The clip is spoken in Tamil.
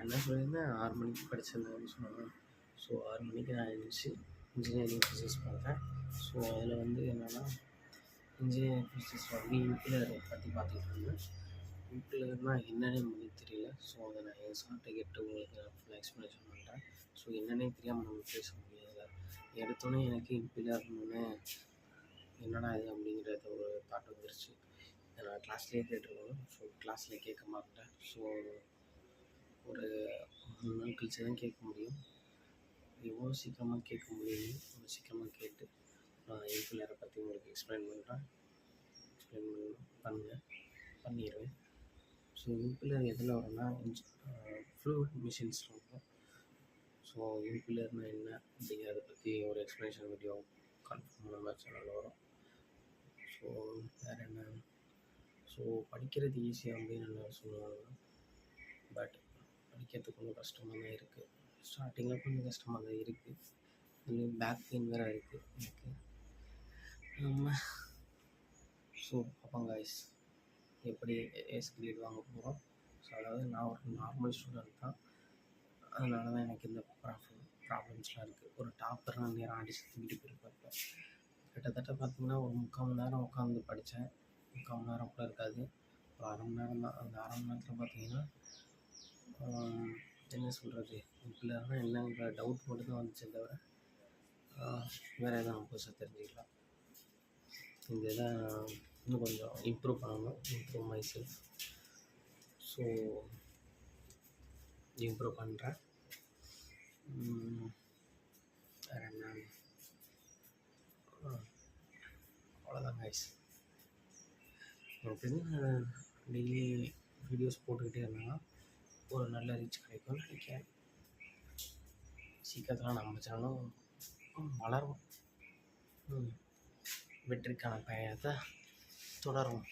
என்ன சொல்லியிருந்தேன் 6 மணிக்கு படிச்சிருந்தேன்னு சொன்னேன். ஸோ 6 மணிக்கு நான் எழுந்திரிச்சு இன்ஜினியரிங் ஃபிசிக்ஸ் பார்த்தேன். ஸோ அதில் வந்து என்னென்னா இன்ஜினியரிங் ஃபிசிக்ஸ் வந்து இம்பிளர் பற்றி பார்த்துக்கிட்டு இருந்தேன். இம்பிளர்னால் என்னன்னே உங்களுக்கு தெரியல. ஸோ அதை நான் என் சார்கிட்ட கேட்டு உங்களுக்கு நான் ஃபுல்லாக எக்ஸ்ப்ளனேஷன் பண்ணுறேன். ஸோ என்னன்னே தெரியாமல் நம்ம பேச முடியாது. எடுத்தோன்னே எனக்கு இம்பிளர்னு என்னடா இது அப்படிங்கிறது ஒரு தாட் வந்துருச்சு. நான் கிளாஸ்லேயே கேட்டிருக்கணும். ஸோ கிளாஸில் கேட்க மாட்டேன். ஸோ ஒரு 3 நாள் கழிச்சு தான் கேட்க முடியும். எவ்வளோ சீக்கிரமாக கேட்க முடியும், அவ்வளோ சீக்கிரமாக கேட்டு நான் இம்பிளரை பற்றி உங்களுக்கு எக்ஸ்பிளைன் பண்ணிடுவேன். ஸோ இம்பிளர் எதில் வரும்னா ஃப்ளூயிட் மிஷின்ஸில் வரும். ஸோ இம்பிளர்னால் என்ன அப்படிங்கிறத பற்றி ஒரு எக்ஸ்ப்ளனேஷன் வீடியோ கன்ஃபார்ம் நம்ம சேனலில் வரும். ஸோ வேறு என்ன, ஸோ படிக்கிறது ஈஸியாக அப்படின்னு எல்லோரும் சொல்லுவாங்க. பட் படிக்கிறதுக்கு கொஞ்சம் கஷ்டமாக தான் இருக்குது. ஸ்டார்டிங்கில் கொஞ்சம் கஷ்டமாக தான் இருக்குது. இதுலேயும் பேக் பெயின் வேறு இருக்குது எனக்கு. ஸோ பார்ப்போம் காய்ஸ் எப்படி ஏஸ் கிரேட் வாங்க போகிறோம். ஸோ அதாவது நான் ஒரு நார்மல் ஸ்டூடெண்ட் தான். அதனால தான் எனக்கு இந்த ப்ராப்ளம்ஸ்லாம் இருக்குது. ஒரு டாப்பர் நான் நேரம் அடிச்சு தூக்கிட்டு போயிருப்பேன். கிட்டத்தட்ட பார்த்திங்கன்னா ஒரு 3/4 மணி நேரம் உட்காந்து படித்தேன். 3/4 மணி நேரம் கூட இருக்காது, ஒரு 1/2 மணி நேரம் தான். அந்த 1/2 மணி நேரத்தில் பார்த்திங்கன்னா என்ன சொல்கிறது, இம்பிளர்னால் என்னங்கிற டவுட் மட்டும் தான் வந்துச்சே தவிர வேறு எதுவும் புதுசாக தெரிஞ்சுக்கலாம். இந்த இதை இன்னும் கொஞ்சம் இம்ப்ரூவ் பண்ணணும், improve my self. So improve பண்ணுறேன். வேறு என்ன, அவ்வளோதான் கைஸ். எனக்கு தெரிஞ்சு டெய்லி வீடியோஸ் போட்டுக்கிட்டே இருந்தாங்கன்னா ஒரு நல்ல ரீச் கிடைக்கும்னு நினைக்கிறேன். சீக்கிரத்தில் நம்ம சேனலும் வளரும். வெற்றிக்கான பயணத்தை தொடரும்.